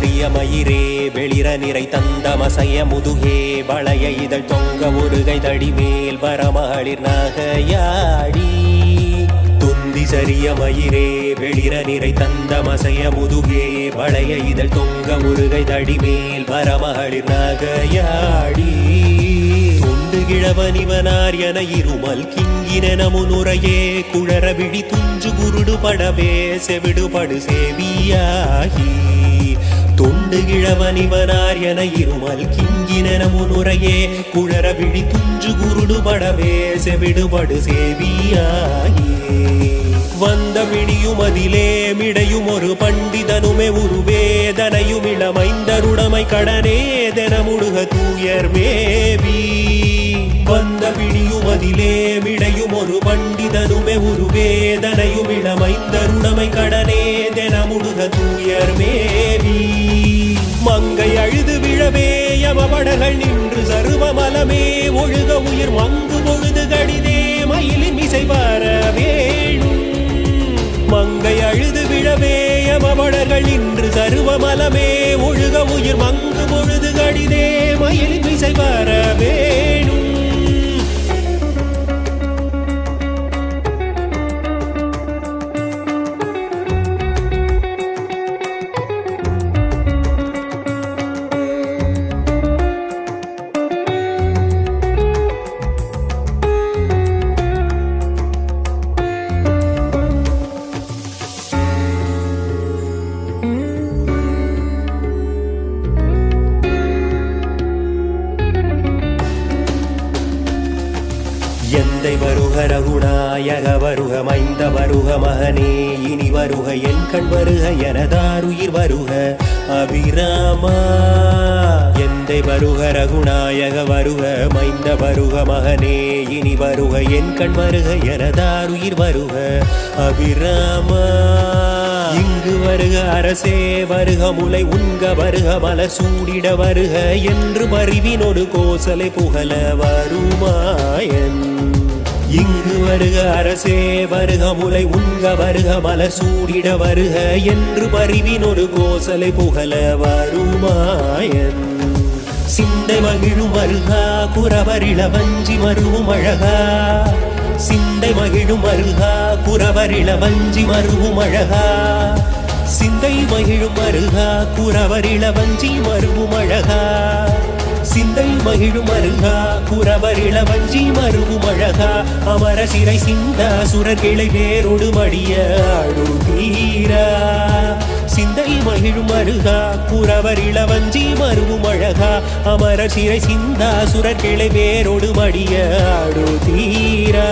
சரிய மயிரே வெளிர நிறை தந்த மசைய முதுகே வளைய இதழ் தொங்க ஒருகை தடி மேல் வரமகளிர் நகையாடி துந்தி சரிய மயிரே வெளிர நிறை தந்த மசைய முதுகே வளைய இதழ் தொங்க ஒருகை தடி மேல் வரமகளிர் நகையாடி கிழவனிவனார் என இருமல் கிங்கின முனுரையே குழற விழி துஞ்சு குருடு படவே செவிடுபடு சேவியாகி தொண்டு கிழவனிவனார் என இருமல் கிங்கின முனுரையே குழற விழி துஞ்சு குருடு படவே செவிடுபடு சேவியாகி வந்த விடியும் அதிலே மிடையும் ஒரு பண்டிதனுமே உருவேதனையும் இளமைந்தருடமை கடனே தெனமுடுக தூயர் மேவி வந்த விடியும் அதிலே மிடையும் ஒரு பண்டிதனுமே உருவேதனையும் இளமைந்தருடமை கடனே தெனமுடுக தூயர் மேவி மங்கை அழுது விழவே யமபடகள் நின்று சர்வமலமே ஒழுக உயிர் மங்கு பொழுது கடிதே மயிலின் இசை வர வேணும் மங்கை அழுது விழவே யமபடர்கள் நின்று சர்வமலமே ஒழுக உயிர் மங்கு பொழுது கடிதே மயிலின் இசை வர வேணும் எந்தை வருக ரகுநாயக வருக மைந்த வருக மகனே இனி வருக என் கண் வருக எனதாருயிர் வருக அபிராமா எந்தை வருக ரகுநாயக வருக மைந்த வருக மகனே இனி வருக என் கண் வருக எனதாருயிர் வருக அபிராமா இங்கு வருக அரசே வருக முலை உண்க வருக மலர் சூடிட வருக என்று பரிவினோடு கோசலை புகழ வருமாயன் இங்கு வருக அரசே வருக முலை உண்க வருக மலர் சூடிட வருக என்று பரிவினொரு கோசலை புகழ வருமாயன் சிந்தை மகிழும் வருகா குறவரிள வஞ்சி மருவும் அழகா சிந்தை மகிழும் வருகா குறவரிள வஞ்சி மருவும் அழகா சிந்தை மகிழும் வருகா குறவரிள வஞ்சி மருவும் அழகா சிந்தை மகிழும் அருகா குறவரிள வஞ்சி மருவும் அழகா அமர சிறை சிந்த சுரர்கிளை வேரோடு மடிய அழுதீரா சிந்தை மகிழும் அருகா குறவரிள வஞ்சி மருவும் அழகா அமர சிறை சிந்த சுரர்கிளை வேரோடு மடிய அழுதீரா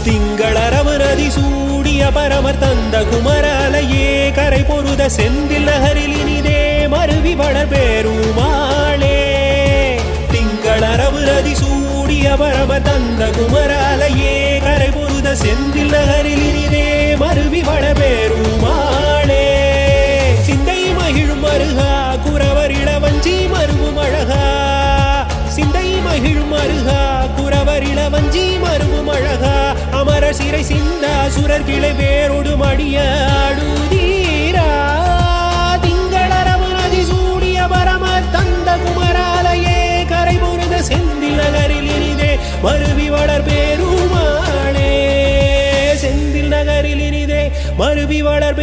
திங்களரவு நதி சூடிய பரமர் தந்த குமரலையே கரை பொருத செந்தில் நகரில் இனிதே மருவி வளர் பெருமாளே திங்களரவு நதி சூடிய பரமர் தந்த குமரலையே கரை பொருத செந்தில் நகரில் இனிதே மருவி வளர் பெருமாளே சிந்தை மகிழும் அருகா குறவரிள வஞ்சி மருவும் அழகா சிந்தை மகிழும் அருகா குறவரிள வஞ்சி மருவும் அழகா அமர சிறை சிந்தா சுரர் கிளை வேரோடு மடிய அழுதீரா திங்களரவு நதி சூடிய பரமர் தந்த குமராலயே கரை பொருத செந்தில் நகரில் இனிதே மருவி வளர் பெருமாளே செந்தில் நகரில் இனிதே மருவி வளர்